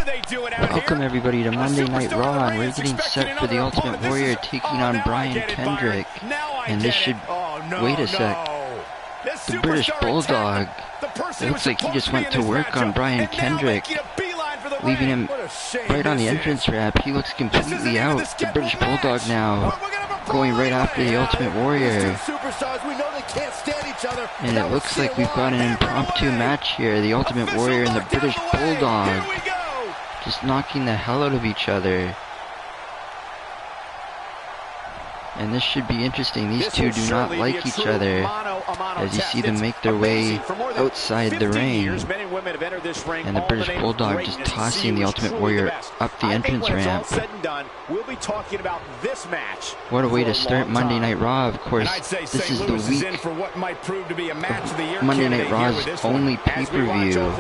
they doing out Welcome everybody to Monday Night Raw, and we're getting set for the Ultimate Warrior taking on Brian Kendrick. And this should, wait a sec, the British Bulldog, it looks like he just went to work on Brian Kendrick, leaving him right on the entrance ramp. He looks completely out. The British Bulldog now going right after the Ultimate Warrior. And it looks like we've got an impromptu match here. The Ultimate Warrior and the British Bulldog just knocking the hell out of each other. And this should be interesting. These two do not like each other, as you see them make their way outside the ring. And the British Bulldog just tossing the Ultimate Warrior up the entrance ramp. What a way to start Monday Night Raw. Of course, this is the week of Monday Night Raw's only pay-per-view.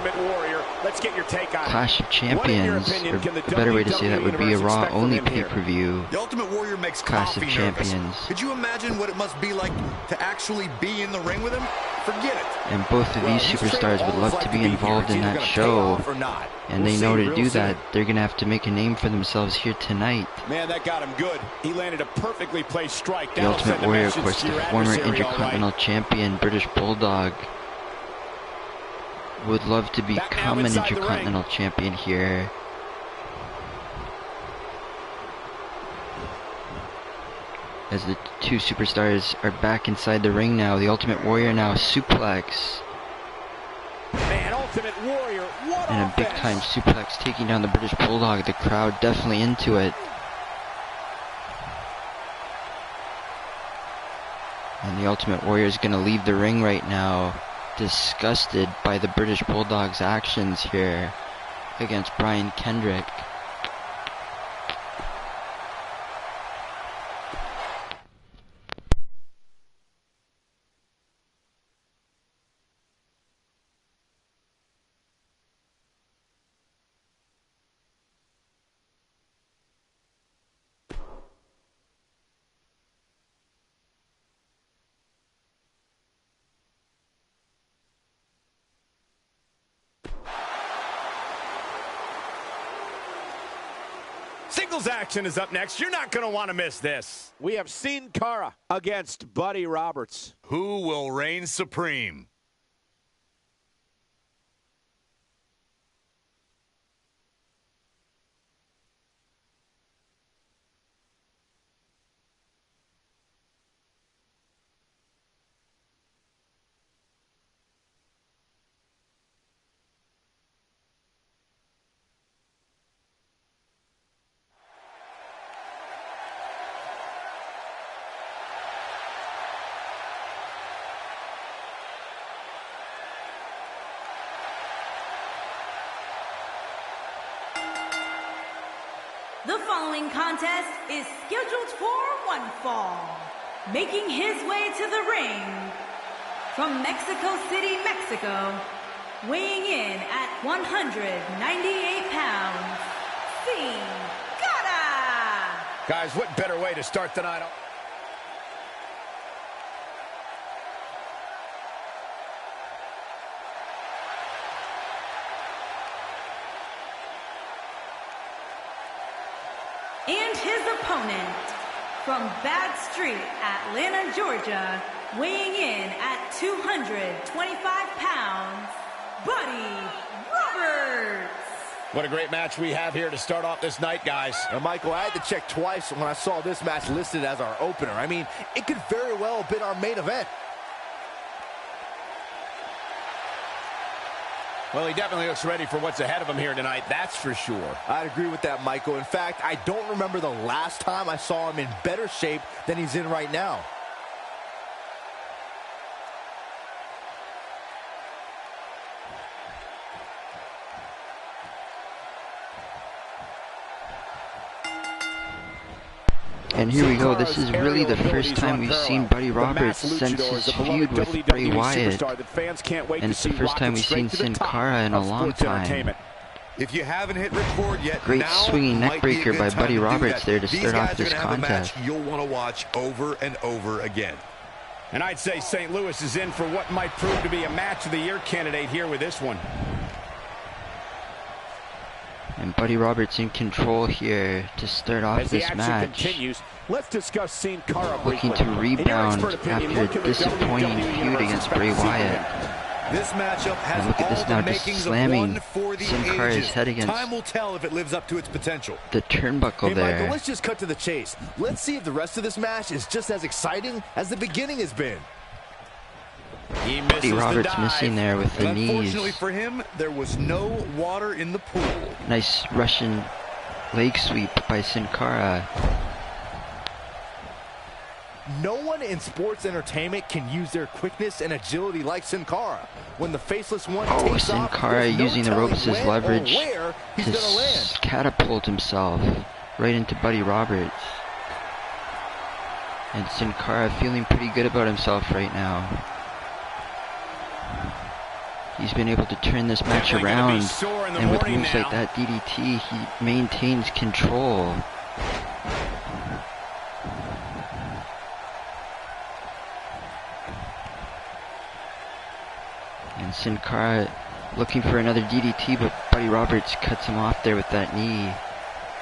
Clash of Champions, or a better way to say that would be a Raw only pay-per-view. The Ultimate Warrior makes Clash of Champions. Could you imagine what it must be like to actually be in the ring with him? Forget it. And both of these superstars would love to be involved in that show. And they know to do that, they're going to have to make a name for themselves here tonight. Man, that got him good. He landed a perfectly placed strike. The Ultimate Warrior, of course, the former Intercontinental Champion, British Bulldog, would love to become an Intercontinental Champion here. As the two superstars are back inside the ring now. The Ultimate Warrior now suplex. Man, Ultimate Warrior, what and a big time suplex taking down the British Bulldog. The crowd definitely into it. And the Ultimate Warrior is going to leave the ring right now, disgusted by the British Bulldog's actions here against Brian Kendrick. Singles action is up next. You're not going to want to miss this. We have seen Cara against Buddy Roberts. Who will reign supreme? The following contest is scheduled for one fall. Making his way to the ring from Mexico City, Mexico, weighing in at 198 pounds, Cara. Guys, what better way to start the night off? And his opponent, from Bad Street, Atlanta, Georgia, weighing in at 225 pounds, Buddy Roberts. What a great match we have here to start off this night, guys. Now, Michael, I had to check twice when I saw this match listed as our opener. I mean, it could very well have been our main event. Well, he definitely looks ready for what's ahead of him here tonight, that's for sure. I'd agree with that, Michael. In fact, I don't remember the last time I saw him in better shape than he's in right now. And here we go. This is really the first time we've seen Buddy Roberts since his feud with Bray Wyatt. And it's the first time we've seen Sin Cara in a long time. If you haven't hit Ripcord yet, great swinging neckbreaker by Buddy Roberts there to start off this contest. You'll want to watch over and over again. And I'd say St. Louis is in for what might prove to be a match of the year candidate here with this one. And Buddy Roberts in control here to start off this match. Continues, let's discuss Scene Cara looking to rebound after a disappointing feud against Bray Wyatt. This matchup has look at this all now, the just makings slamming of one for the Sin Cara's ages. head against Time will tell if it lives up to its potential. the turnbuckle hey, there. Michael, let's just cut to the chase. Let's see if the rest of this match is just as exciting as the beginning has been. Buddy Roberts missing there with the knees. Unfortunately for him, there was no water in the pool. Nice Russian leg sweep by Sin Cara. No one in sports entertainment can use their quickness and agility like Sin Cara. When the faceless one takes Sin off, Cara there's no using the telling ropes as when leverage or where he's to gonna land. catapult himself right into Buddy Roberts. And Sin Cara feeling pretty good about himself right now. He's been able to turn this match around, and with moves like that DDT, he maintains control. And Sin Cara looking for another DDT, but Buddy Roberts cuts him off there with that knee.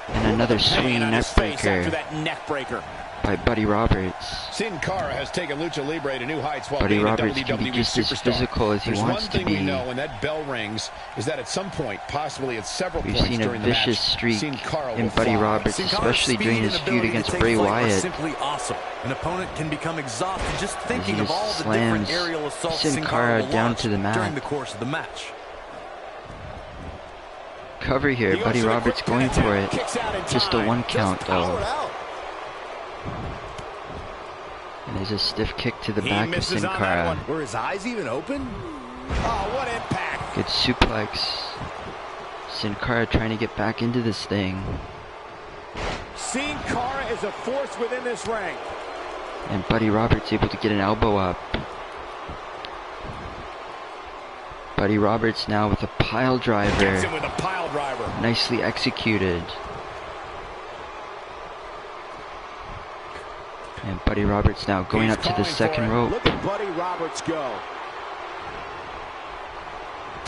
And another swinging neckbreaker by Buddy Roberts. Sin Cara has taken Lucha Libre to new heights while Buddy being Roberts a can be WWE just as superstar. physical as he There's wants one to thing be. we know when that bell rings is that at some point, possibly at several We've points seen a during the match, vicious streak Sin Cara in will Buddy fly. Roberts, Sin Cara's especially during speed his and feud ability against to take Bray flight are Wyatt. simply awesome. An opponent can become exhausted just thinking he of all just the different slams aerial assaults Sin Sin Cara Cara will down launch to the mat. during the course of the match. Cover here, Buddy Roberts going for it. Just a 1 count though. And there's a stiff kick to the back of Sin Cara. Were his eyes even open? Oh, what impact! Good suplex. Sin Cara trying to get back into this thing. Sin Cara is a force within this ring. And Buddy Roberts able to get an elbow up. Buddy Roberts now with a pile driver. Gets him with a pile driver. Nicely executed. And Buddy Roberts now going up to the second rope. Look at Buddy Roberts go.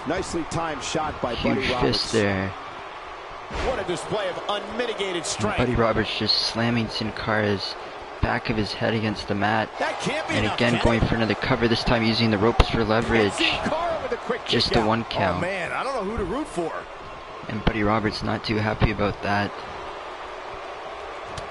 Nicely timed shot by Buddy Huge Roberts. fist there. What a display of unmitigated strength. Buddy Roberts just slamming Sin Cara's back of his head against the mat. That can't be And enough, again going for another cover, this time using the ropes for leverage. Just a 1 count. Oh man, I don't know who to root for. And Buddy Roberts not too happy about that.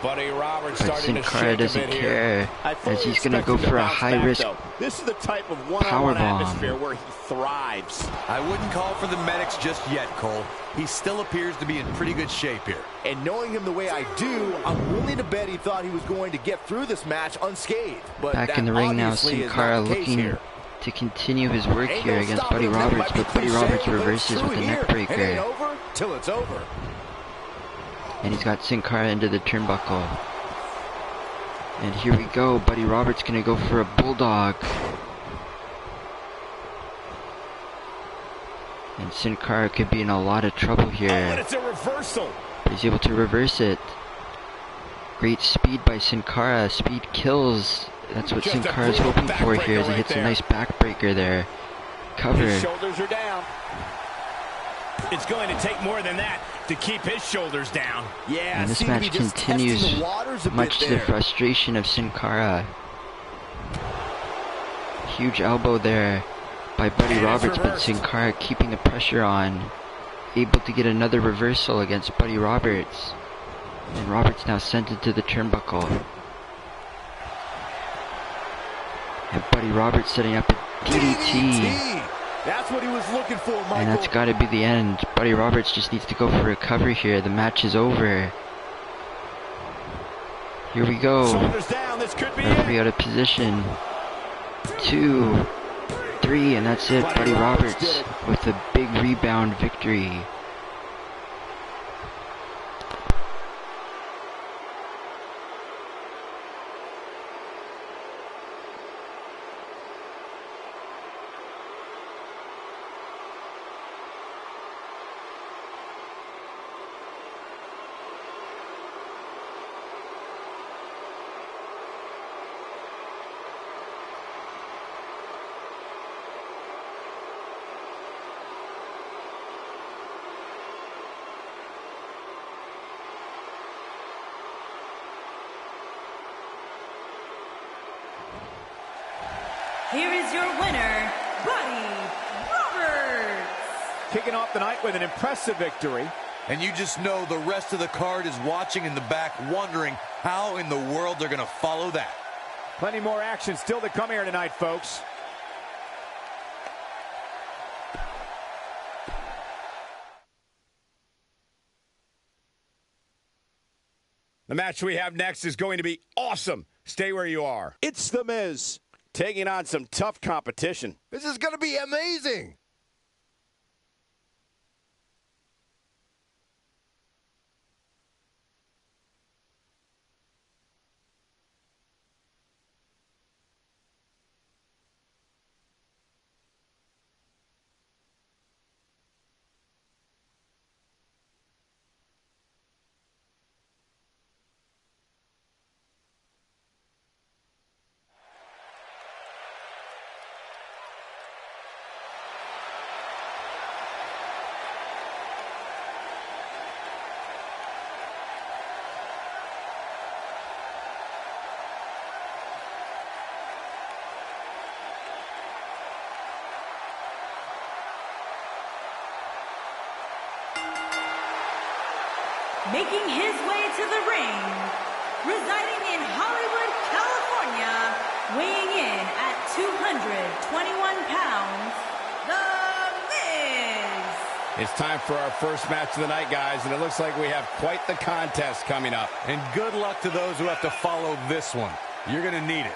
Buddy Roberts But starting Sin to Cara shake a doesn't bit here. care, as he's going to go for a high-risk This is the type of one-on-one powerbomb. atmosphere where he thrives. I wouldn't call for the medics just yet, Cole. He still appears to be in pretty good shape here. And knowing him the way I do, I'm willing to bet he thought he was going to get through this match unscathed. But Back in the ring now, Sin Cara looking to continue his work here against Buddy Roberts, but Buddy Roberts reverses with a neckbreaker. It ain't over till it's over. And he's got Sin Cara into the turnbuckle. And here we go, Buddy Roberts gonna go for a bulldog. And Sin Cara could be in a lot of trouble here. Oh, but it's a reversal. But he's able to reverse it. Great speed by Sin Cara. Speed kills. That's what Sin Cara's hoping for here as he hits a nice backbreaker there. Cover. His shoulders are down. It's going to take more than that to keep his shoulders down. Yeah, And this match continues, much to the frustration of Sin Cara. Huge elbow there by Buddy Roberts, but Sin Cara keeping the pressure on. Able to get another reversal against Buddy Roberts. And Roberts now sent it to the turnbuckle. And Buddy Roberts setting up a DDT. That's what he was looking for, Michael. And that's got to be the end. Buddy Roberts just needs to go for a cover here. The match is over. Here we go. Shoulders down. This could be Referee out of position. 2, 3, and that's it. Buddy Roberts with a big rebound victory. here is your winner, Buddy Roberts. Kicking off the night with an impressive victory. And you just know the rest of the card is watching in the back, wondering how in the world they're going to follow that. Plenty more action still to come here tonight, folks. The match we have next is going to be awesome. Stay where you are. It's The Miz taking on some tough competition. This is going to be amazing. Making his way to the ring, residing in Hollywood, California, weighing in at 221 pounds, The Miz. It's time for our first match of the night, guys, and it looks like we have quite the contest coming up. And good luck to those who have to follow this one. You're going to need it.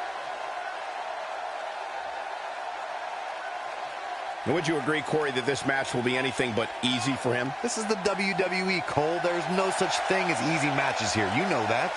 And would you agree, Corey, that this match will be anything but easy for him? This is the WWE, Cole. There's no such thing as easy matches here. You know that.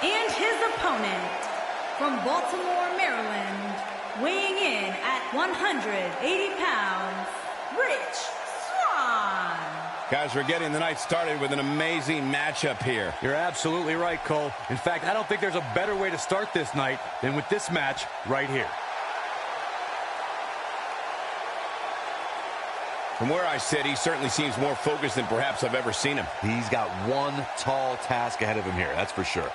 And his opponent, from Baltimore, Maryland, weighing in at 180 pounds, Rich Swann. Guys, we're getting the night started with an amazing matchup here. You're absolutely right, Cole. In fact, I don't think there's a better way to start this night than with this match right here. From where I sit, he certainly seems more focused than perhaps I've ever seen him. He's got one tall task ahead of him here, that's for sure.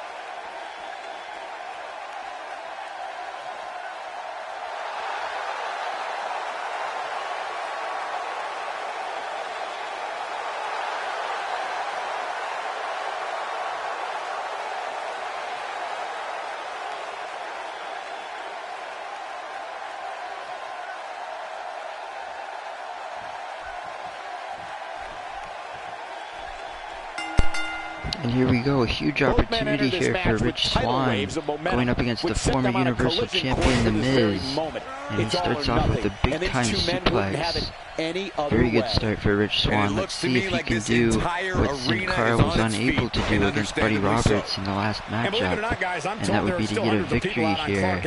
And here we go, a huge opportunity here for Rich Swann, going up against the former Universal Champion, The Miz. And he starts off with a big-time suplex. Very good start for Rich Swann. Let's see if he can do what Cara was unable to do against Buddy Roberts in the last matchup. And that would be to get a victory here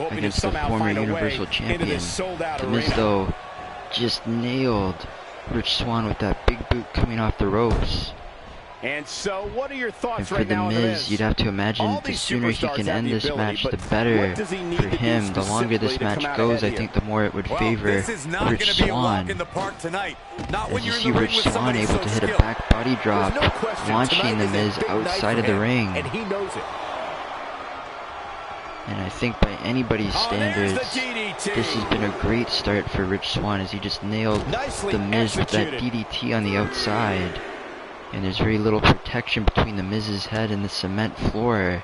against the former Universal Champion. The Miz, though, just nailed Rich Swann with that big boot coming off the ropes. And so, what are your thoughts right now? And for The Miz, you'd have to imagine the sooner he can end this match, the better for him. The longer this match goes, I think the more it would favor Rich Swann. As you see Rich Swann able to hit a back body drop, launching The Miz outside of the ring. And he knows it. And I think by anybody's standards, this has been a great start for Rich Swann, as he just nailed The Miz with that DDT on the outside. And there's very little protection between The Miz's head and the cement floor.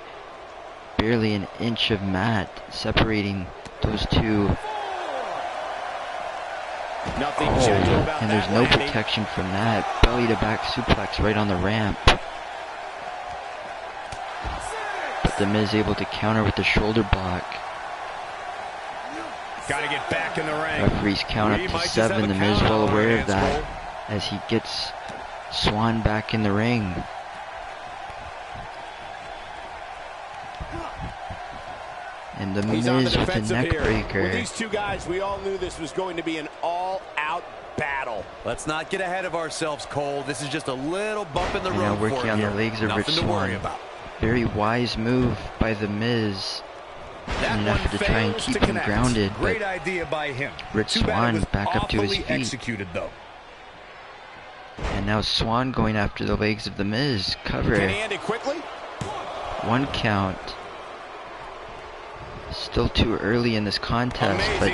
Barely an inch of mat separating those two. And there's no protection from that. Belly to back suplex right on the ramp. But The The Miz able to counter with the shoulder block. Gotta get back in the ring. Referees count up to 7. The Miz well aware of that as he gets Swann back in the ring. And the Miz with a neck breaker. With these two guys, we all knew this was going to be an all-out battle. Let's not get ahead of ourselves, Cole. This is just a little bump in the road. Now working on the legs of Rich Swann. Very wise move by the Miz in an effort to try and keep him grounded. Great idea by him. Rich Swann back up to his feet. Executed, though. And now Swann going after the legs of the Miz. Cover. Can he end it quickly? 1 count. Still too early in this contest, but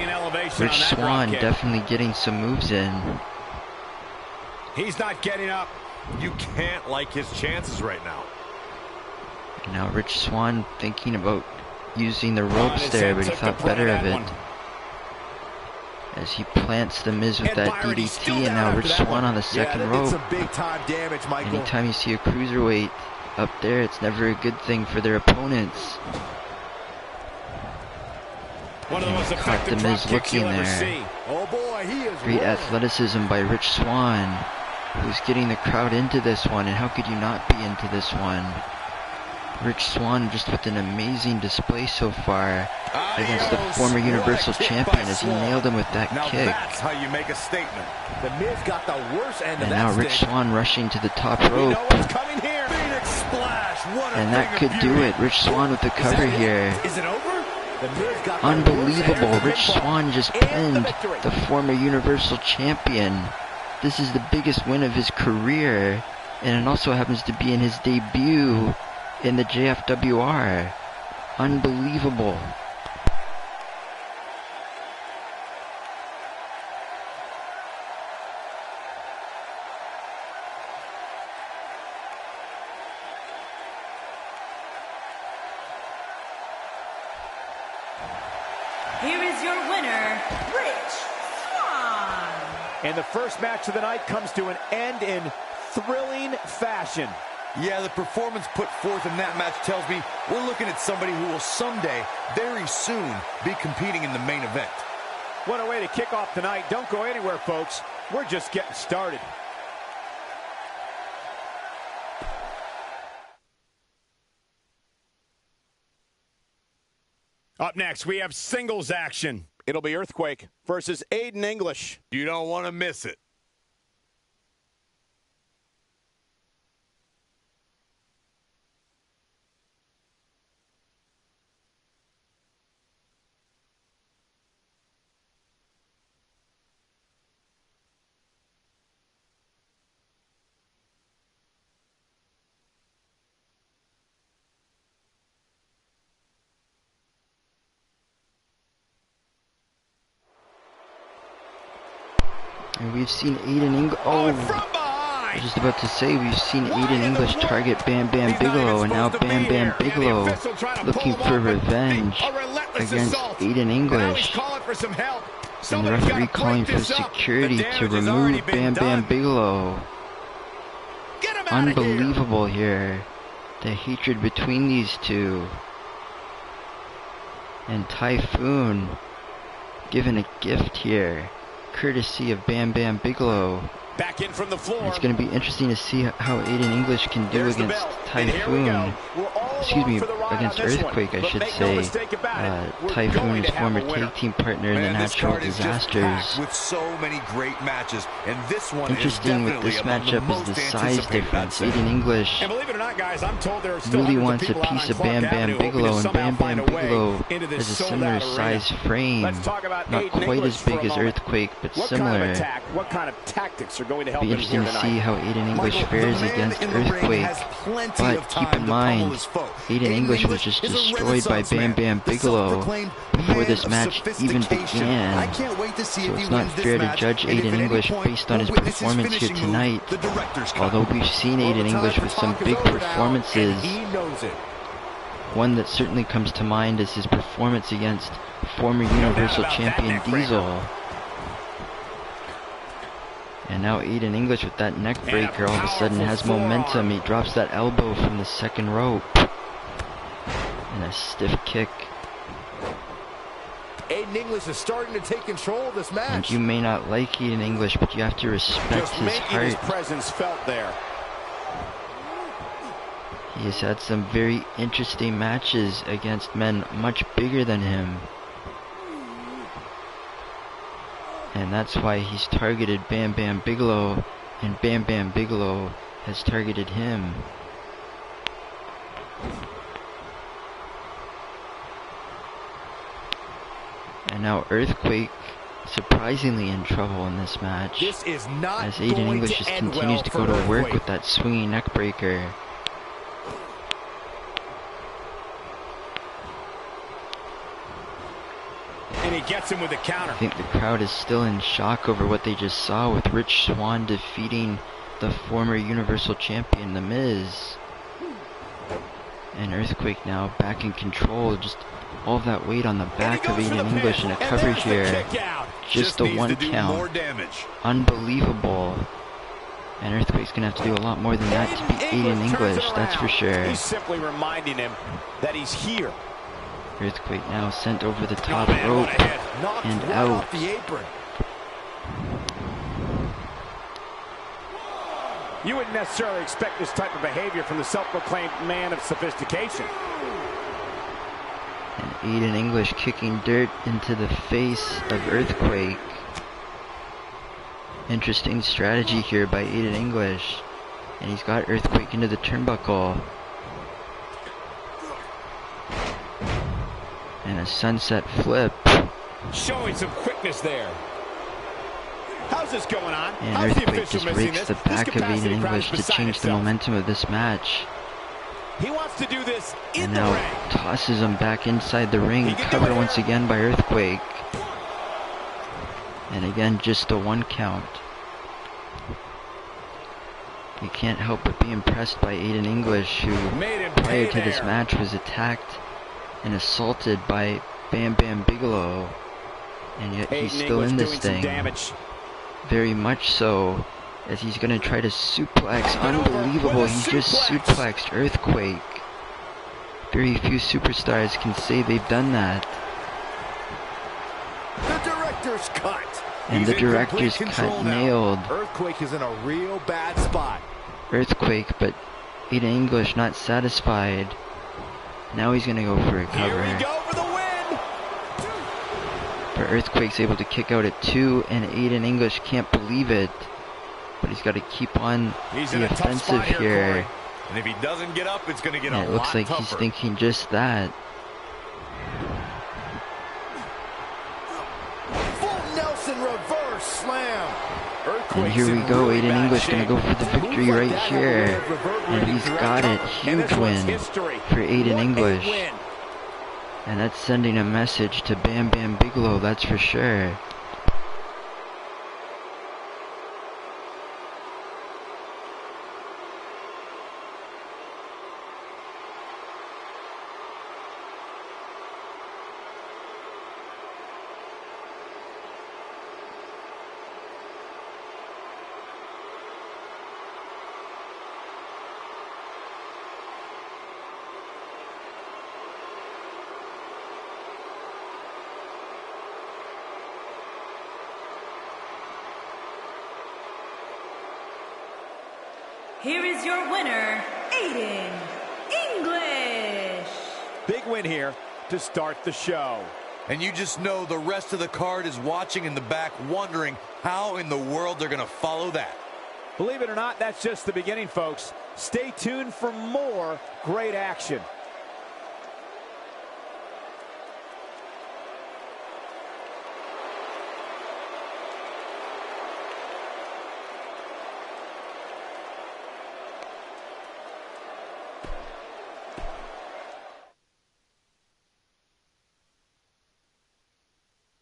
Rich Swann definitely getting some moves in. He's not getting up. You can't like his chances right now. Now Rich Swann thinking about using the ropes there, but he thought better of it. As he plants the Miz with that DDT, and now Rich Swann on the second rope. Anytime you see a cruiserweight up there, it's never a good thing for their opponents. One of the most Caught the Miz looking there. Great athleticism by Rich Swann, who's getting the crowd into this one, and how could you not be into this one? Rich Swann just with an amazing display so far against the former Universal Champion as he nailed him with that kick. That's how you make a statement. The Miz got the worst end of And now Rich Swann rushing to the top rope. And that could do it. Rich Swann with the cover here. Is it over? Unbelievable. Rich Swann just pinned the former Universal Champion. This is the biggest win of his career, and it also happens to be in his debut in the JFWR. Unbelievable. Here is your winner, Rich Swann. And the first match of the night comes to an end in thrilling fashion. Yeah, the performance put forth in that match tells me we're looking at somebody who will someday, very soon, be competing in the main event. What a way to kick off tonight. Don't go anywhere, folks. We're just getting started. Up next, we have singles action. It'll be Earthquake versus Aiden English. You don't want to miss it. And we've seen Aiden English. Oh, I was just about to say, we've seen Aiden English target Bam Bam Bigelow, and now Bam Bam Bigelow looking for revenge against Aiden English. And the referee calling for security to remove Bam Bam Bigelow. Unbelievable here. The hatred between these two. And Typhoon given a gift here, courtesy of Bam Bam Bigelow. Back in from the floor. It's going to be interesting to see how Aiden English can do against Typhoon. Excuse me, against Earthquake, I should say. Typhoon, his former tag team partner in the Natural Disasters. With so many great matches, and this one interesting with this matchup is the size difference. Aiden English really wants a piece of Bam Bam Bigelow, and Bam Bam Bigelow has a similar size frame. Not quite as big as Earthquake, but similar. What kind of tactics are going to help Be interesting to see how Aiden English fares against Earthquake. But keep in mind, Aiden English was just destroyed by Bam Bam Bigelow before this match even began. So it's not fair to judge Aiden English based on his performance here tonight. Although we've seen Aiden English with some big performances, one that certainly comes to mind is his performance against former Universal Champion Diesel. And now Aiden English with that neck breaker all of a sudden has momentum. He drops that elbow from the second rope. And a stiff kick. Aiden English is starting to take control of this match. And you may not like Aiden English, but you have to respect his heart. His presence felt there. He has had some very interesting matches against men much bigger than him. And that's why he's targeted Bam Bam Bigelow, and Bam Bam Bigelow has targeted him. And now Earthquake surprisingly in trouble in this match. This is not as Aiden English just continues to go to work with that swinging neck breaker. And he gets him with a counter. I think the crowd is still in shock over what they just saw with Rich Swann defeating the former Universal Champion, The Miz. And Earthquake now back in control, just all of that weight on the back of Aiden English and a cover here. Just a 1 count. Unbelievable. And Earthquake's gonna have to do a lot more than that to beat Aiden English, that's for sure. He's simply reminding him that he's here. Earthquake now sent over the top rope and out. Off the apron. You wouldn't necessarily expect this type of behavior from the self-proclaimed man of sophistication. And Aiden English kicking dirt into the face of Earthquake. Interesting strategy here by Aiden English. And he's got Earthquake into the turnbuckle. And a sunset flip. Showing some quickness there. How's this going on? And Earthquake just breaks the back of Aiden English to change the momentum of this match. He wants to do this in and the now ring. Tosses him back inside the ring. Cover once again by Earthquake. And again, just a 1 count. You can't help but be impressed by Aiden English, who prior to this match was attacked and assaulted by Bam Bam Bigelow. And yet he's still in this thing. Very much so, as he's going to try to suplex. Unbelievable, he just suplexed Earthquake. Very few superstars can say they've done that. The director's cut. And the director's cut nailed. Earthquake is in a real bad spot. Earthquake, but Aiden English not satisfied. Now he's going to go for a cover. Here we go for the win. But Earthquake's able to kick out at 2, and Aiden English can't believe it. But he's got to keep on the offensive here. And if he doesn't get up, it's going to get a lot tougher. It looks like he's thinking just that. Full Nelson reverse slam. And here we go, Aiden English going to go for the victory right here. And he's got it. Huge win for Aiden English. And that's sending a message to Bam Bam Bigelow, that's for sure. Here is your winner, Aiden English. Big win here to start the show. And you just know the rest of the card is watching in the back, wondering how in the world they're going to follow that. Believe it or not, that's just the beginning, folks. Stay tuned for more great action.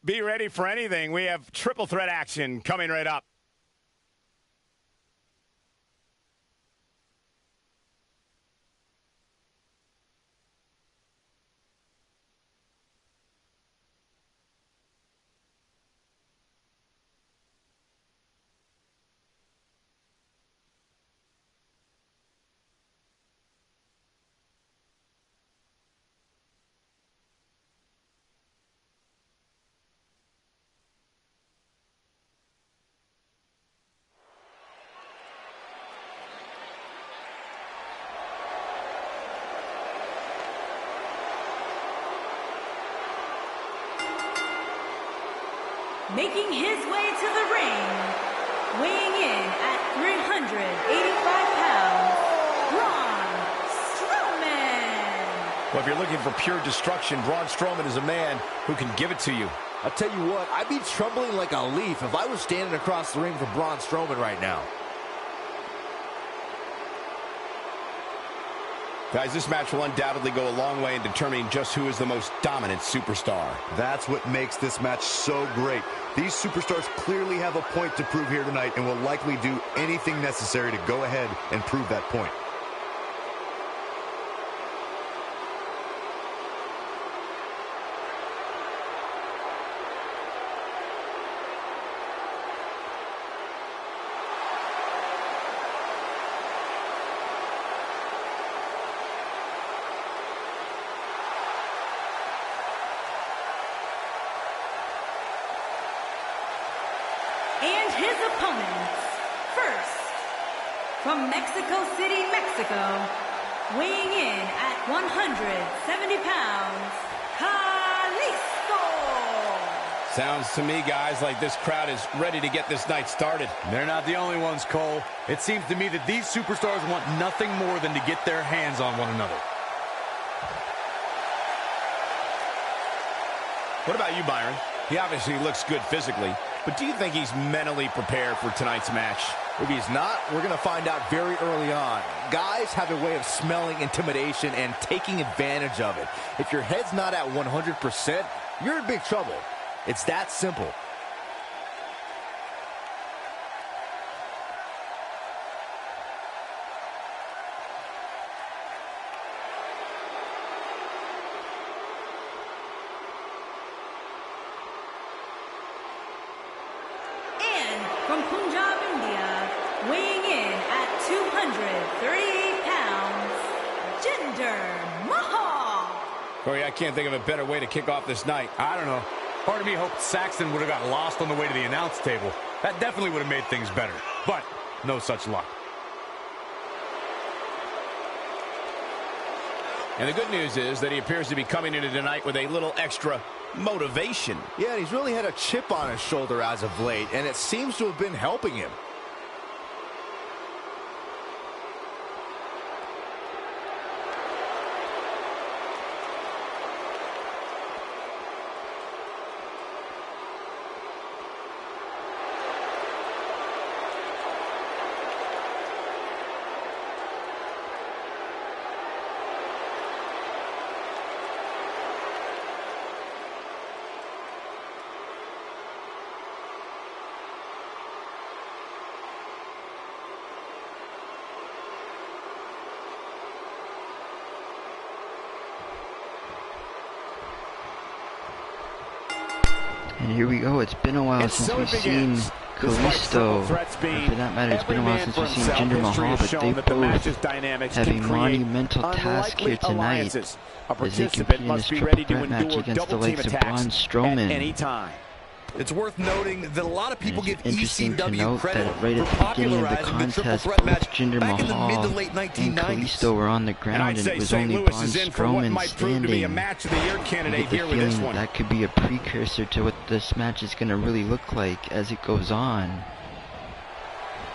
Be ready for anything. We have triple threat action coming right up. Making his way to the ring, weighing in at 385 pounds, Braun Strowman. Well, if you're looking for pure destruction, Braun Strowman is a man who can give it to you. I'll tell you what, I'd be trembling like a leaf if I was standing across the ring from Braun Strowman right now. Guys, this match will undoubtedly go a long way in determining just who is the most dominant superstar. That's what makes this match so great. These superstars clearly have a point to prove here tonight and will likely do anything necessary to go ahead and prove that point. And his opponents, first, from Mexico City, Mexico, weighing in at 170 pounds, Kalisto. Sounds to me, guys, like this crowd is ready to get this night started. They're not the only ones, Cole. It seems to me that these superstars want nothing more than to get their hands on one another. What about you, Byron? He obviously looks good physically, but do you think he's mentally prepared for tonight's match? If he's not, we're going to find out very early on. Guys have a way of smelling intimidation and taking advantage of it. If your head's not at 100%, you're in big trouble. It's that simple. From Punjab, India, weighing in at 238 pounds, Jinder Mahal. Corey, I can't think of a better way to kick off this night. I don't know. Part of me hoped Saxton would have got lost on the way to the announce table. That definitely would have made things better. But no such luck. And the good news is that he appears to be coming into tonight with a little extra motivation. Yeah, and he's really had a chip on his shoulder as of late, and it seems to have been helping him. And here we go. It's been a while since we've seen Kalisto. For that matter, it's been a while since we've seen Jinder Mahal, but they both have a monumental task here tonight as they compete in this triple threat match against the likes of Braun Strowman. It's worth noting that a lot of people give interesting to ECW note credit that right at the beginning of the contest, both Jinder Mahal and Kalisto were on the ground, and it was only Braun Strowman standing. I get the feeling that could be a precursor to what this match is going to really look like as it goes on.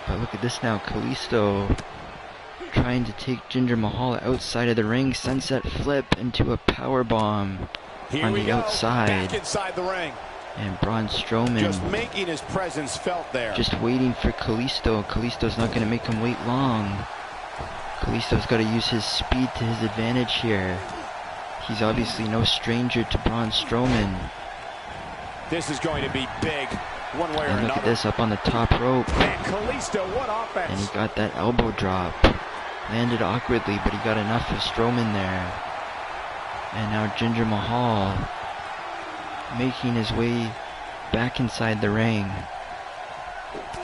But look at this now, Kalisto trying to take Jinder Mahal outside of the ring, sunset flip into a power bomb on the outside. Back inside the ring. And Braun Strowman just making his presence felt there. Just waiting for Kalisto. Kalisto's not going to make him wait long. Kalisto's got to use his speed to his advantage here. He's obviously no stranger to Braun Strowman. This is going to be big, one way or another. Look at this, up on the top rope. And Kalisto, what offense? And he got that elbow drop. Landed awkwardly, but he got enough of Strowman there. And now Jinder Mahal making his way back inside the ring.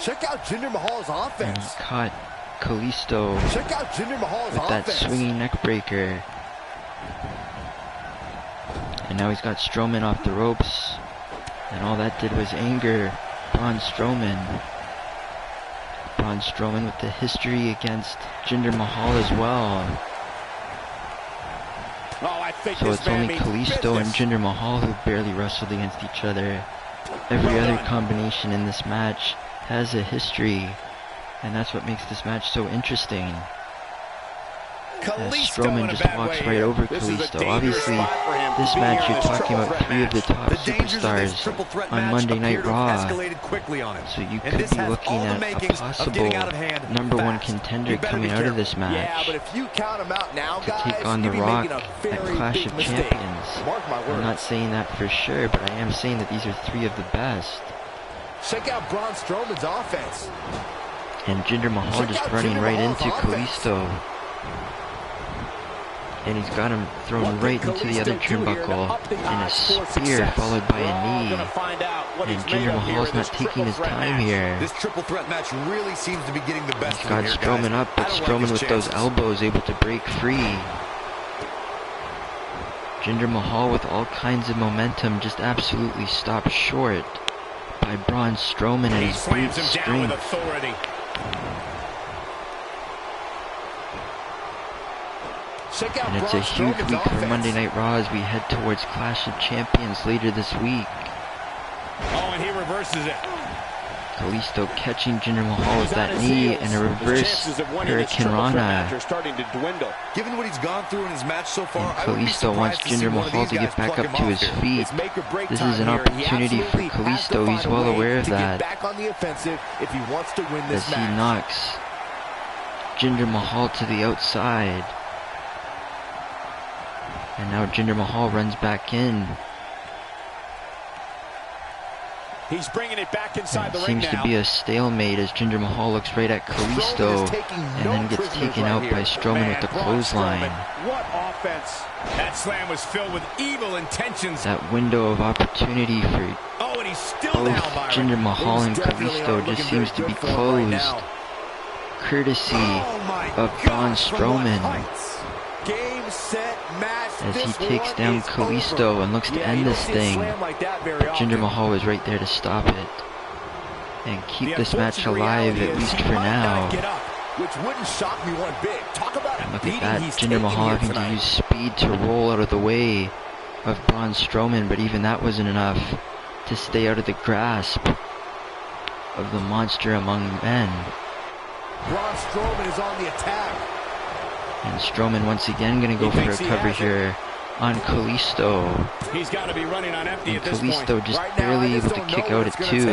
Check out Jinder Mahal's offense. And he caught Kalisto Check out Jinder Mahal's with that offense. swinging neck breaker. And now he's got Strowman off the ropes. And all that did was anger Braun Strowman. Braun Strowman with the history against Jinder Mahal as well. Oh, I think So it's only Kalisto and Jinder Mahal who barely wrestled against each other. every other combination in this match has a history, and that's what makes this match so interesting. As Strowman just walks right over Kalisto. Obviously, this match you're talking about 3 of the top superstars on Monday Night Raw. So you could be looking at a possible #1 contender coming out of this match to take on The Rock at Clash of Champions. I'm not saying that for sure, but I am saying that these are 3 of the best. Check out Braun Strowman's offense. And Jinder Mahal just running right into Kalisto. And he's got him thrown right into the other turnbuckle, and a spear followed by a knee. And Jinder Mahal's not taking his time here. This triple threat match really seems to be getting the best He's got Strowman up, but Strowman with those elbows able to break free. Jinder Mahal with all kinds of momentum just absolutely stopped short by Braun Strowman and his brute strength. And it's a huge week for Monday Night Raw as we head towards Clash of Champions later this week. Oh, and he reverses it. Kalisto catching Jinder Mahal with that knee and a reverse Hurricane Rana. Given what he's gone through in his match so far, and Kalisto wants Jinder Mahal to get back up to his feet. This is an opportunity for Kalisto. He's well aware of that. As he knocks Jinder Mahal to the outside. And now Jinder Mahal runs back in. He's bringing it back inside the ring now. Seems to be a stalemate as Jinder Mahal looks right at Kalisto and then gets taken out by Strowman with the clothesline. What offense! That slam was filled with evil intentions. That window of opportunity for and he's still both down, Byron. Jinder Mahal and Kalisto just seems to be closed, courtesy of Braun Strowman. Game, set, match. As he takes down Kalisto and looks to end this thing, but Jinder Mahal was right there to stop it and keep this match alive, at least for now. And look at that, Jinder Mahal having to use speed to roll out of the way of Braun Strowman, but even that wasn't enough to stay out of the grasp of the monster among men. Braun Strowman is on the attack. And Strowman once again going to go for a cover here on Kalisto. He's got to be running on empty at this Kalisto point. just barely able to kick out at 2.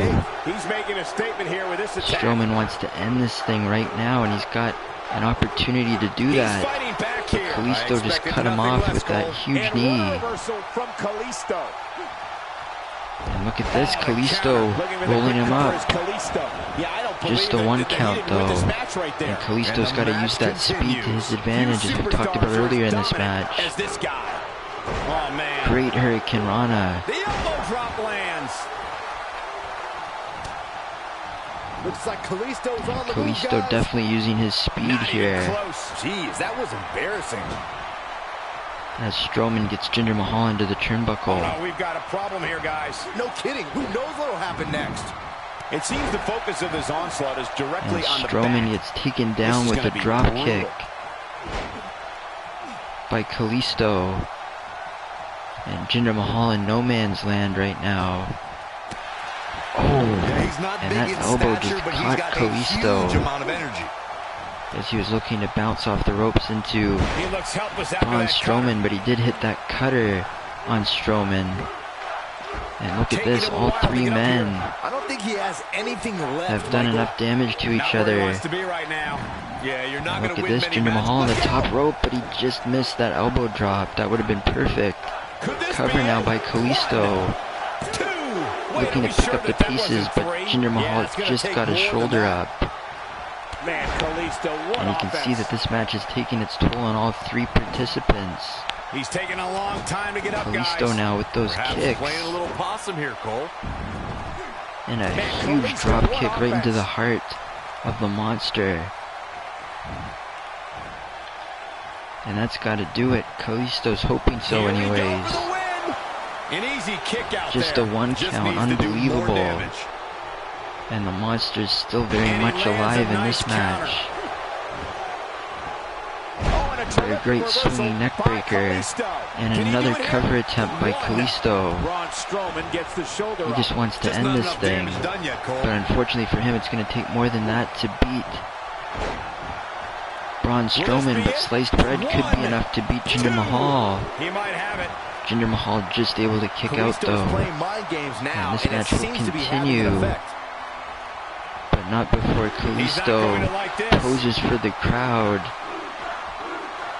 He's making a statement here with this attack. Strowman wants to end this thing right now, and he's got an opportunity to do that. But Kalisto just cut him off with that huge knee. And look at this, Kalisto rolling him up. Just a 1 count though. And Kalisto's got to use that speed to his advantage, as we talked about earlier in this match. Great Hurricane Rana. The elbow drop lands. Looks like Kalisto's on the Kalisto move, definitely using his speed here. Jeez, that was embarrassing. As Strowman gets Jinder Mahal into the turnbuckle. Oh, no, we've got a problem here, guys. No kidding. Who knows what'll happen next? It seems the focus of this onslaught is directly and on the Strowman back. gets taken down with a drop kick by Kalisto. And Jinder Mahal in no man's land right now. Oh, and that elbow just caught Kalisto as he was looking to bounce off the ropes into Braun Strowman, but he did hit that cutter on Strowman. And look at this, all 3 men have done enough damage to each other. And look at this, Jinder Mahal on the top rope, but he just missed that elbow drop. That would have been perfect. Cover now by Kalisto. Looking to pick up the pieces, but Jinder Mahal just got his shoulder up. And you can see that this is taking its toll on all 3 participants. He's taking a long time to get up, guys. Kalisto now with those kicks. Playing a little possum here, Cole. And a huge drop kick right into the heart of the monster. And that's got to do it. Kalisto's hoping so anyways. An easy kick out just there. A 1 count, unbelievable. And the monster's still very much alive in this match. by a great swinging neckbreaker, and another cover attempt by Kalisto. He just wants to end this thing, but unfortunately for him, it's going to take more than that to beat Braun Strowman, but sliced bread could be enough to beat Jinder Mahal. He might have it. Jinder Mahal just able to kick out though, and this match will continue, but not before Kalisto poses for the crowd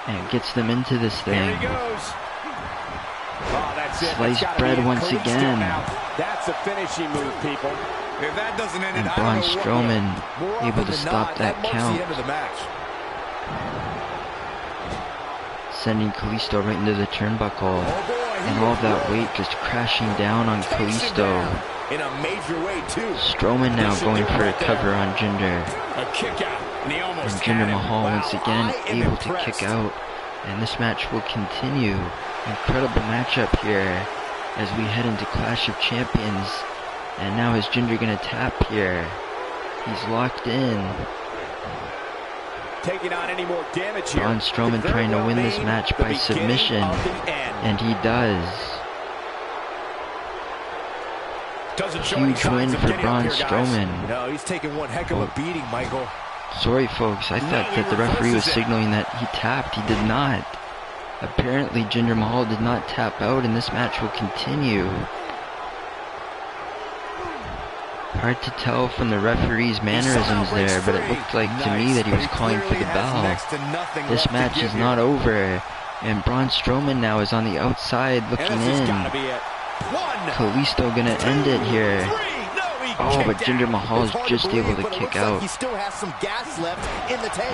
and gets them into this thing. Sliced bread once again. That's a finishing move, people. If that doesn't end And Braun Strowman able to stop that count, sending Kalisto right into the turnbuckle, and all of that weight just crashing down on Kalisto. In a major way too. Strowman now going for a cover on Jinder, A kick out, and he almost and Jinder had it. Mahal once again able to kick out, and this match will continue. Incredible matchup here as we head into Clash of Champions. And now is Jinder gonna tap here? He's locked in. Taking on any more damage here. Braun Strowman trying to win this match by submission, and he does. Huge win for Braun Strowman. No, he's taking one heck of a beating, Michael. Sorry folks, I thought that the referee was signaling that he tapped. He did not. Apparently Jinder Mahal did not tap out, and this match will continue. Hard to tell from the referee's mannerisms there, but it looked like to me that he was calling for the bell. This match is not over, and Braun Strowman now is on the outside looking in. Kalisto gonna end it here. Oh, but Jinder Mahal is just able to kick out. You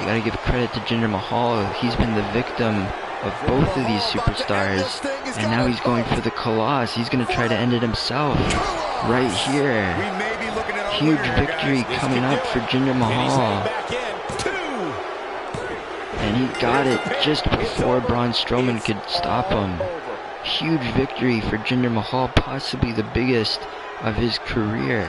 gotta give credit to Jinder Mahal. He's been the victim of both of these superstars, and now he's going for the Colossus. He's gonna try to end it himself right here. Huge victory coming up for Jinder Mahal. And he got it just before Braun Strowman could stop him. Huge victory for Jinder Mahal, possibly the biggest of his career.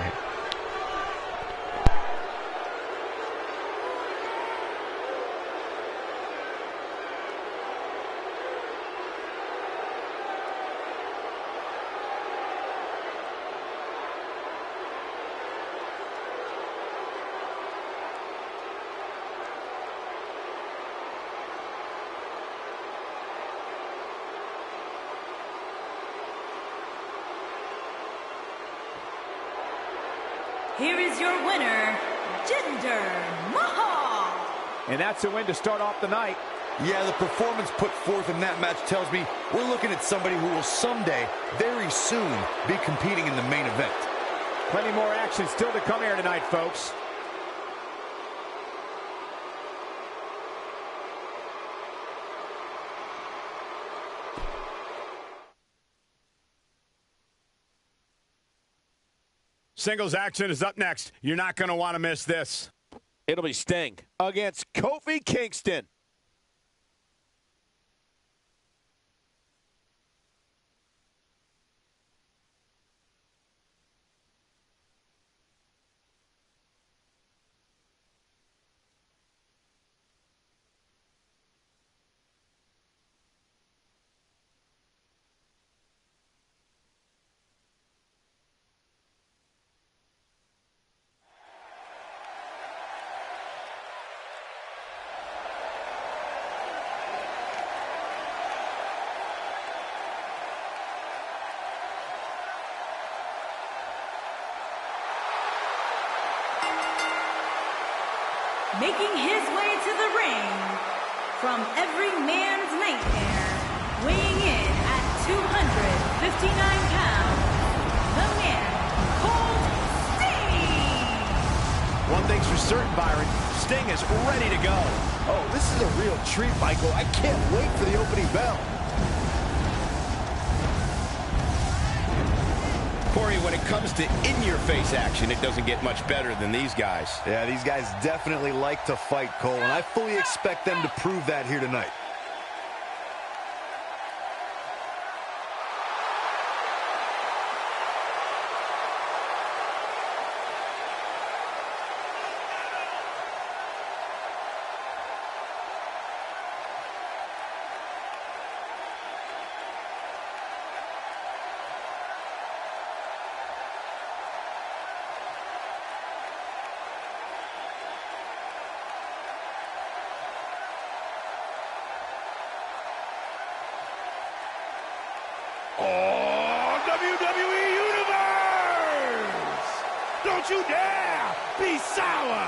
Here is your winner, Jinder Mahal. And that's a win to start off the night. Yeah, the performance put forth in that match tells me we're looking at somebody who will someday, very soon, be competing in the main event. Plenty more action still to come here tonight, folks. Singles action is up next. You're not going to want to miss this. It'll be Sting against Kofi Kingston. Making his way to the ring, from every man's nightmare, weighing in at 259 pounds, the man called Sting! One thing's for certain, Byron, Sting is ready to go. Oh, this is a real treat, Michael. I can't wait for the opening bell. Corey, when it comes to in-your-face action, it doesn't get much better than these guys. Yeah, these guys definitely like to fight, Cole, and I fully expect them to prove that here tonight. Don't you dare be sour.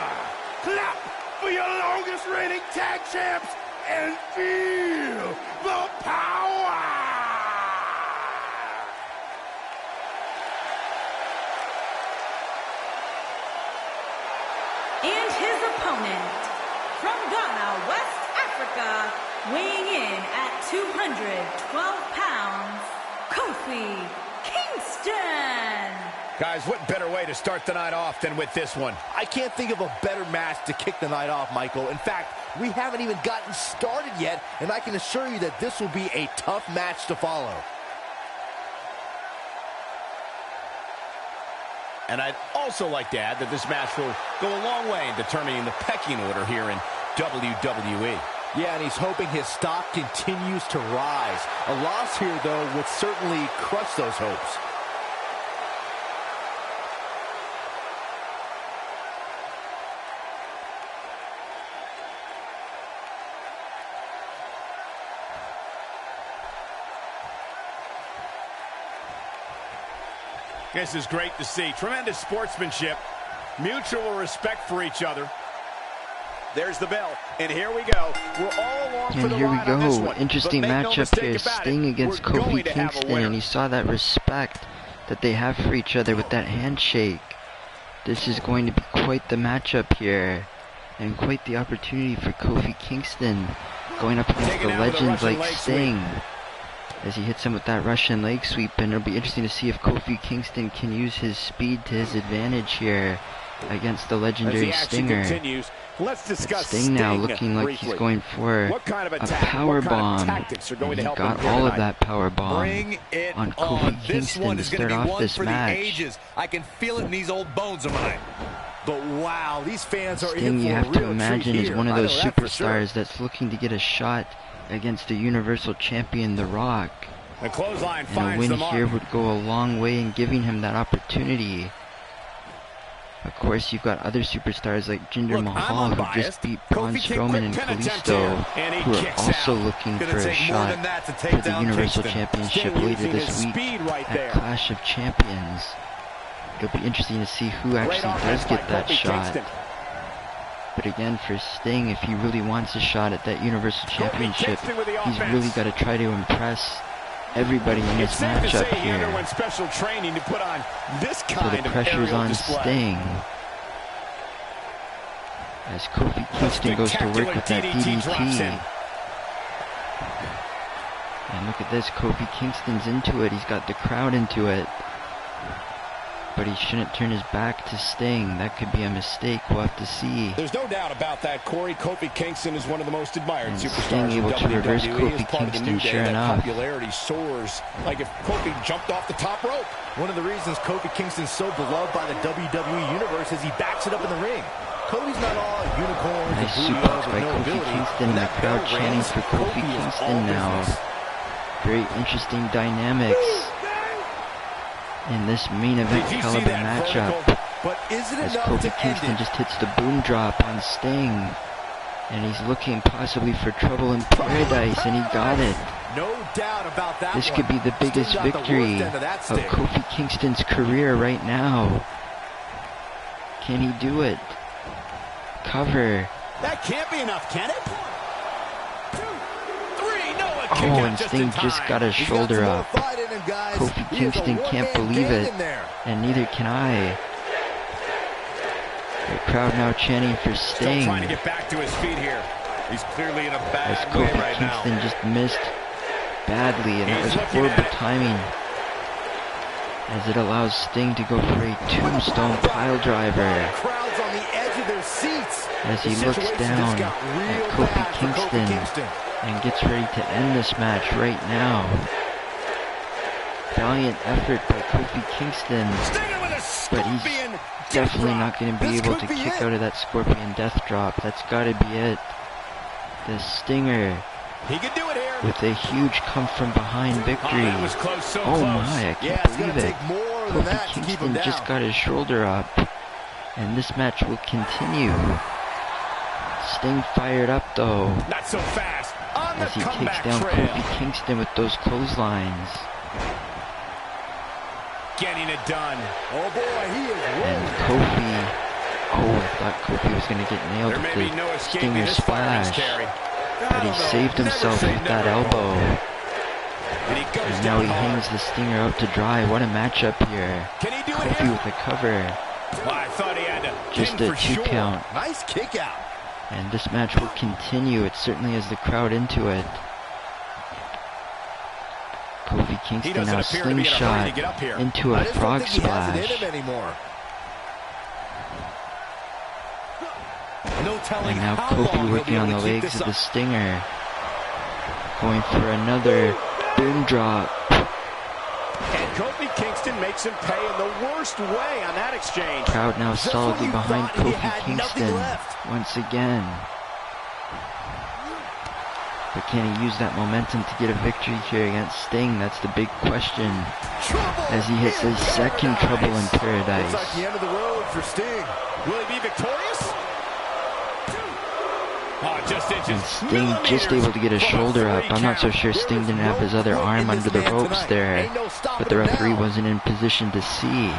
Clap for your longest reigning tag champs and feel the power. And his opponent, from Ghana, West Africa, weighing in at 212 pounds, Kofi Kingston. Guys, what better way to start the night off than with this one? I can't think of a better match to kick the night off, Michael. In fact, we haven't even gotten started yet, and I can assure you that this will be a tough match to follow. And I'd also like to add that this match will go a long way in determining the pecking order here in WWE. Yeah, and he's hoping his stock continues to rise. A loss here, though, would certainly crush those hopes. This is great to see. Tremendous sportsmanship, mutual respect for each other. There's the bell, and here we go. We're all along for the ride on this one. Interesting matchup here. Sting against Kofi Kingston, and you saw that respect that they have for each other with that handshake. This is going to be quite the matchup here, and quite the opportunity for Kofi Kingston going up against the legends like Sting. As he hits him with that Russian leg sweep, and it'll be interesting to see if Kofi Kingston can use his speed to his advantage here against the legendary Stinger. Let's discuss Sting now looking like he's going for a power bomb, and he got all of that power bomb on Kofi Kingston to start off this match. I can feel it in these old bones of mine. But wow, these fans are Sting, in for you a have to real imagine, treat is here. one of those I know that for superstars sure. that's looking to get a shot against the Universal Champion, The Rock. The clothesline And a finds win the mark. here would go a long way in giving him that opportunity. Of course, you've got other superstars like Jinder Mahal, who just beat Braun, Strowman, and Kalisto, who are also looking for a shot for the Universal Championship later this week at Clash of Champions. It'll be interesting to see who actually does get that shot. But again, for Sting, if he really wants a shot at that Universal Championship, he's really got to try to impress everybody in this matchup here. So the pressure's on Sting. As Kofi Kingston goes to work with that DDT. And look at this, Kofi Kingston's into it. He's got the crowd into it. But he shouldn't turn his back to Sting. That could be a mistake. We'll have to see. There's no doubt about that, Corey. Kofi Kingston is one of the most admired And superstars Sting able to reverse Kofi Kingston, sure enough. Popularity soars like if Kofi jumped off the top rope. One of the reasons Kofi Kingston's so beloved by the WWE Universe is he backs it up in the ring. Kofi's not all unicorns Nice and suplex Booyahs by with no Kofi ability. Kingston, and the crowd chanting for Kofi Kingston now. Very interesting dynamics in this main event caliber matchup. But is it As enough Kofi to Kingston end it? just hits the boom drop on Sting. And he's looking possibly for trouble in paradise, and he got it. No doubt about that. This could be the biggest victory of Kofi Kingston's career right now. Can he do it? Cover. That can't be enough, can it? 1, 2, 3, no, a kick Oh, out and just Sting in just time. got a shoulder up. Kofi Kingston can't believe it, and neither can I. The crowd now chanting for Sting. Still trying to get back to his feet here. He's clearly in a As bad way Kofi right now. Kingston just missed badly, and it was He's looking horrible at it. timing. As it allows Sting to go for a tombstone pile driver. Crowds on the edge of their seats. As he looks down at Kofi Kingston and gets ready to end this match right now. Valiant effort by Kofi Kingston, but he's definitely not going to be able to kick out of that Scorpion Death Drop. That's got to be it. The Stinger He can do it here. with a huge come from behind victory. That was close, so Oh close. my, I Yeah, can't it's going believe to it. take more than that Kofi to keep him Kingston down. just got his shoulder up, and this match will continue. Sting fired up though, Not so fast. On the as he takes comeback down trail. Kofi Kingston with those clotheslines. getting it done. Oh boy, he is And Kofi. Oh, I thought Kofi was going to get nailed with the Stinger splash. But he saved himself with that elbow. And now he hangs the Stinger out to dry. What a matchup here. Kofi with a cover. Well, I thought he had to just a 2 count. Nice kick out. And this match will continue. It certainly has the crowd into it. Kofi Kingston now slingshot into a frog splash. And now Kofi working on the legs of the Stinger. Going for another boom drop. And Kofi Kingston makes him pay in the worst way on that exchange. Crowd now solidly behind Kofi Kingston once again. But can he use that momentum to get a victory here against Sting? That's the big question. As he hits his second Trouble in Paradise. Looks like the end of the road for Sting. Will he be victorious? Oh, and Sting just able to get his shoulder up. I'm not so sure Sting didn't have his other arm under the ropes there. But the referee wasn't in position to see.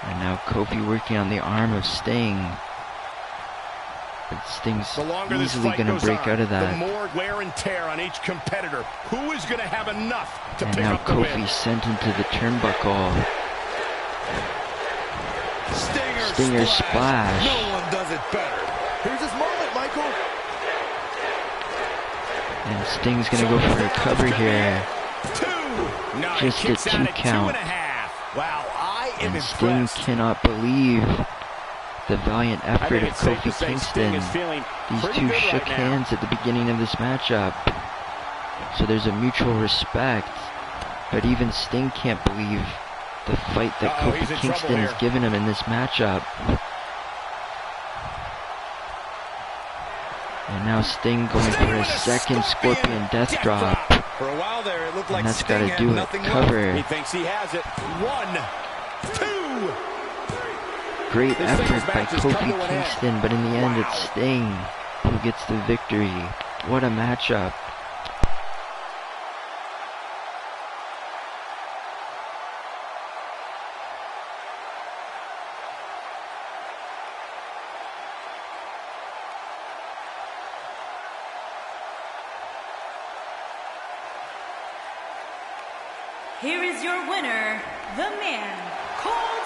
And now Kofi working on the arm of Sting. But Sting's easily going to break out of that. The more wear and tear on each competitor. Who is going to have enough to and pick now up the win? Kofi sent into the turnbuckle. Stinger splash. No one does it better. Here's his moment, Michael. And Sting's going to go for a cover here. No, just a 2 count. Wow, and Sting cannot believe the valiant effort of Kofi Kingston. These two shook hands at the beginning of this matchup. So there's a mutual respect. But even Sting can't believe the fight that Kofi Kingston has given him in this matchup. And now Sting going for a second Scorpion Death Drop. For a while there, it looked like and that's got to do it. Cover. He thinks he has it. 1, 2. Great effort by Kofi Kingston, but in the end it's Sting who gets the victory. What a matchup. Here is your winner, the man called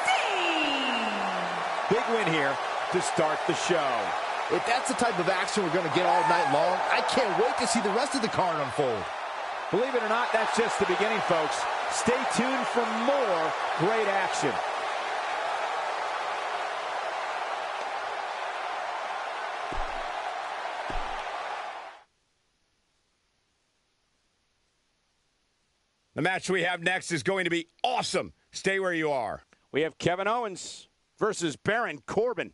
Sting. Big win here to start the show. If that's the type of action we're going to get all night long, I can't wait to see the rest of the card unfold. Believe it or not, that's just the beginning, folks. Stay tuned for more great action. The match we have next is going to be awesome. Stay where you are. We have Kevin Owens versus Baron Corbin.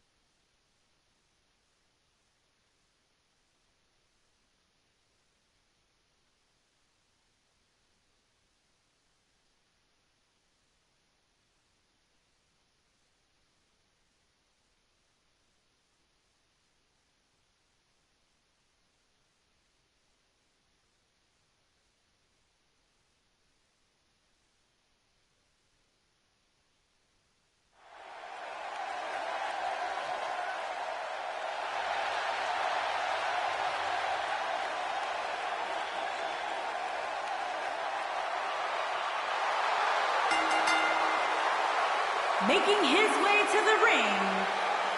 Making his way to the ring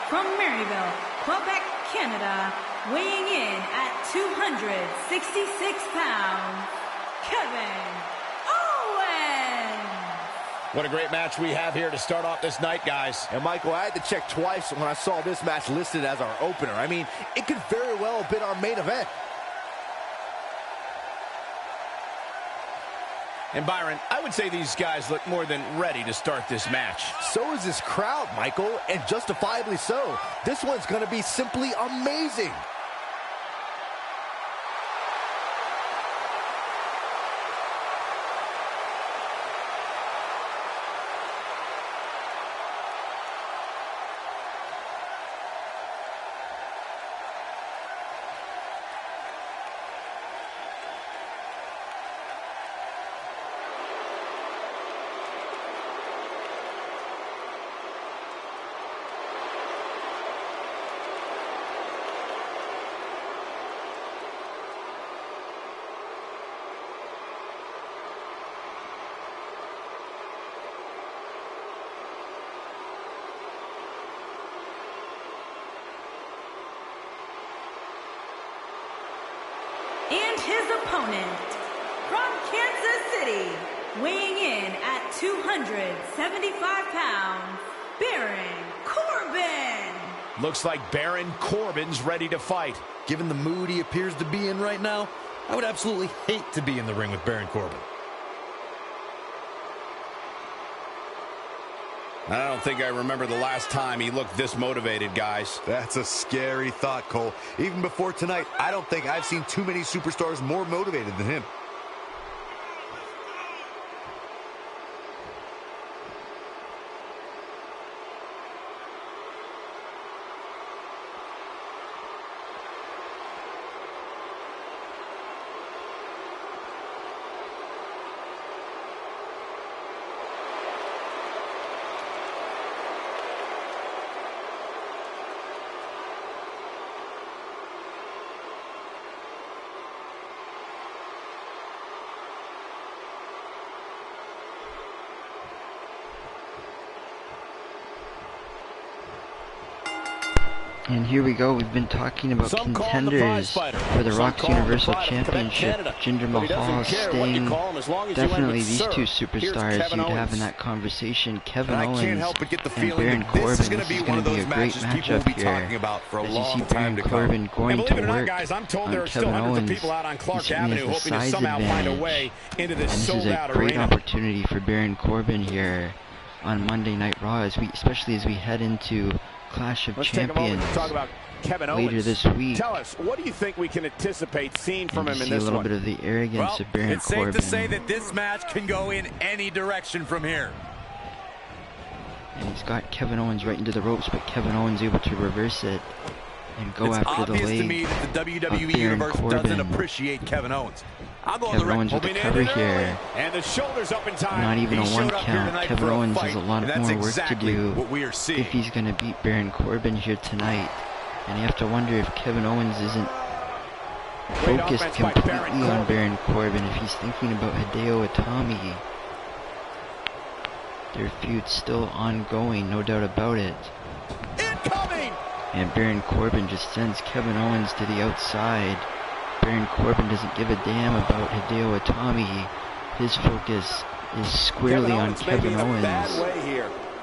from Maryville, Quebec, Canada, weighing in at 266 pounds, Kevin Owens. What a great match we have here to start off this night, guys. And Michael, I had to check twice when I saw this match listed as our opener. I mean, it could very well have been our main event. And Byron, I would say these guys look more than ready to start this match. So is this crowd, Michael, and justifiably so. This one's going to be simply amazing. his opponent from Kansas City, weighing in at 275 pounds, Baron Corbin. Looks like Baron Corbin's ready to fight. Given the mood he appears to be in right now, I would absolutely hate to be in the ring with Baron Corbin. I don't think I remember the last time he looked this motivated, guys. That's a scary thought, Cole. Even before tonight, I don't think I've seen too many superstars more motivated than him. And here we go. We've been talking about contenders for the Rock's Universal Championship. Jinder Mahal, Sting. Definitely these two superstars you'd have in that conversation. Kevin Owens and Baron Corbin. This is going to be a great matchup here. As you see Baron Corbin going to work on Kevin Owens. He certainly has the size advantage. And this is a great opportunity for Baron Corbin here on Monday Night Raw, especially as we head into Clash of Champions talk about Kevin later Owens. this week. Tell us, what do you think we can anticipate seeing from him in this one? See a little bit of the arrogance of Baron Corbin. It's safe to say that this match can go in any direction from here. And he's got Kevin Owens right into the ropes, but Kevin Owens able to reverse it and go after the leg. It's obvious to me that the WWE Universe doesn't appreciate Kevin Owens. Kevin Owens with the cover here. And the shoulders up in time. Not even a one count. Kevin Owens has a lot more work to do if he's going to beat Baron Corbin here tonight. And you have to wonder if Kevin Owens isn't focused completely on Baron Corbin, if he's thinking about Hideo Itami. Their feud's still ongoing, no doubt about it. Incoming! And Baron Corbin just sends Kevin Owens to the outside. Baron Corbin doesn't give a damn about Hideo Itami. His focus is squarely on Kevin Owens.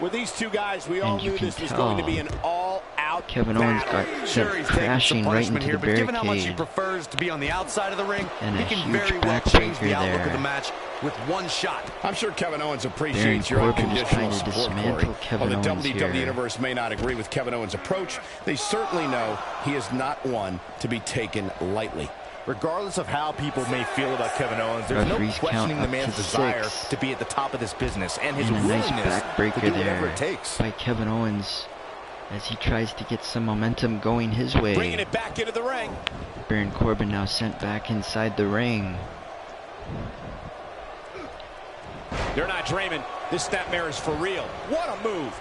With these two guys, we all knew this was going to be an all-out Kevin Owens got sent crashing right into the barricade. Given how much he prefers to be on the outside of the ring, and he can very well change the outlook of the match with one shot. I'm sure Kevin Owens appreciates your unconditional support, Corey. While the WWE Universe may not agree with Kevin Owens' approach, they certainly know he is not one to be taken lightly. Regardless of how people may feel about Kevin Owens, there's no questioning the man's desire to be at the top of this business and his willingness backbreaker to do whatever it takes. By Kevin Owens as he tries to get some momentum going his way. Bringing it back into the ring. Baron Corbin now sent back inside the ring. They're not dreaming. This snapmare is for real. What a move.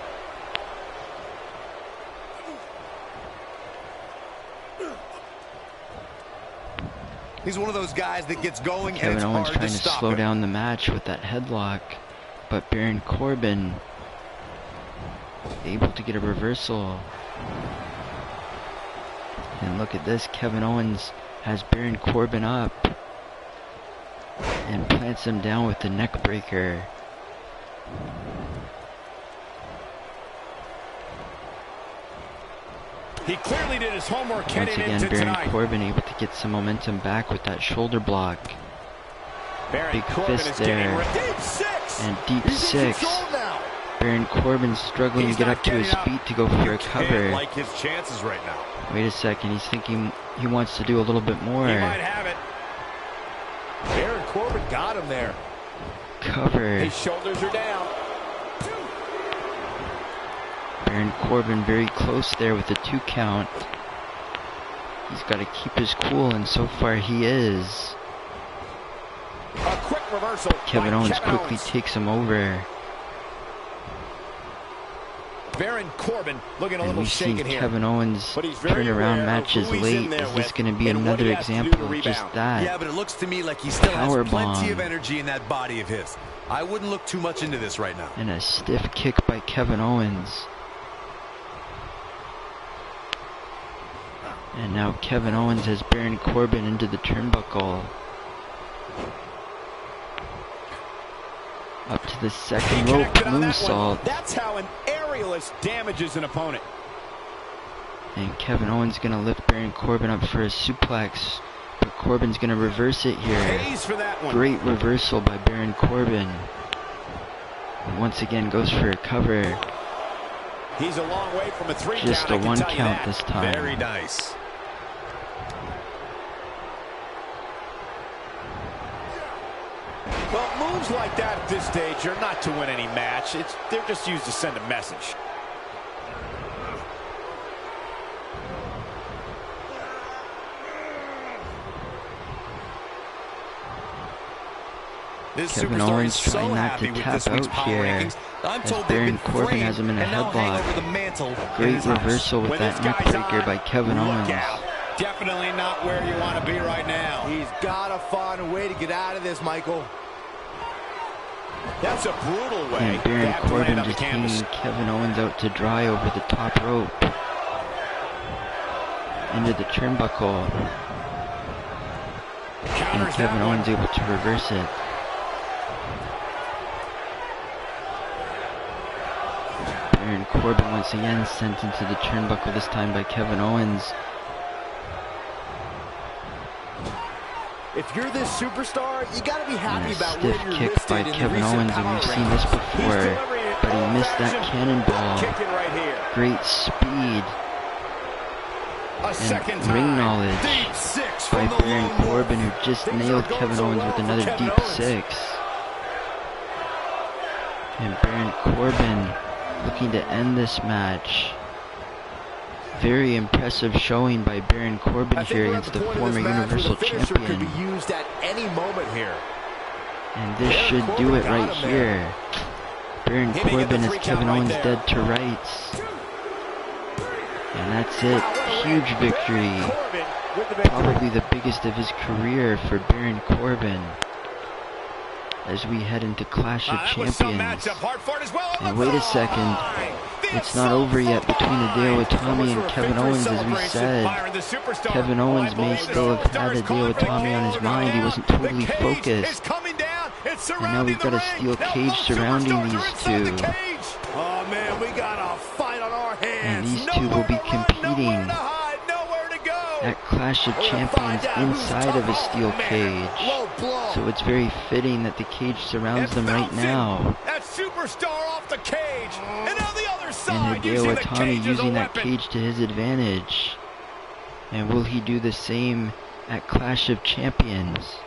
He's one of those guys that gets going Kevin and it's Owens hard trying to to stop slow him. down the match with that headlock, but Baron Corbin able to get a reversal. And look at this, Kevin Owens has Baron Corbin up and plants him down with the neck breaker. He clearly did his homework Once heading again, into Baron tonight. Corbin able to get some momentum back with that shoulder block. Big fist there. Deep six. And deep six. Baron Corbin struggling to get up to his feet to go for a cover. Like his chances right now. Wait a second, he's thinking he wants to do a little bit more. He might have it. Baron Corbin got him there. Cover. His shoulders are down. Baron Corbin very close there with the 2 count. He's got to keep his cool, and so far he is. A quick reversal. Kevin Owens quickly takes him over. Baron Corbin looking a And little we've seen shaken here. Kevin Owens But he's very turn around aware of matches who he's late. in there Is this with going to be and what he another has to do to example of just rebound. that? Yeah, but it looks to me like he still has Power plenty bomb. of energy in that body of his. I wouldn't look too much into this right now. And a stiff kick by Kevin Owens. And now Kevin Owens has Baron Corbin into the turnbuckle. Up to the second rope moonsault. That's how an aerialist damages an opponent. And Kevin Owens going to lift Baron Corbin up for a suplex. But Corbin's going to reverse it here. Great reversal by Baron Corbin. And once again goes for a cover. He's a long way from a 3 count. Just a 1 count this time. Very nice. Well, moves like that at this stage are not to win any match. They're just used to send a message. Kevin Owens trying not to tap out here, as Baron Corbin has him in a headlock. Great reversal with that neck breaker by Kevin Owens. Definitely not where you want to be right now. He's got to find a way to get out of this, Michael. That's a brutal way. And Baron Corbin just hanging Kevin Owens out to dry over the top rope. Into the turnbuckle. And Kevin Owens able to reverse it. Baron Corbin once again sent into the turnbuckle, this time by Kevin Owens. If you're this superstar, you got to be happy about where you're listed. Stiff kick by Kevin Owens, and we've seen this before, but he missed that cannonball. Great speed and ring knowledge by Baron Corbin, who just nailed Kevin Owens with another deep 6. And Baron Corbin looking to end this match. Very impressive showing by Baron Corbin here against the former Universal Champion. And this should do it right here. Baron Corbin has Kevin Owens dead to rights. And that's it. Huge victory. Probably the biggest of his career for Baron Corbin. As we head into Clash of Champions. And wait a second. It's not over yet between Hideo Itami and Kevin Owens, as we said. Kevin Owens may still have had Hideo Itami on his mind. He wasn't totally focused. And now we've got a steel cage surrounding these two. And these two will be competing at Clash of Champions inside of a steel cage. So it's very fitting that the cage surrounds them right now. And Hideo Itami using that cage to his advantage. And will he do the same at Clash of Champions?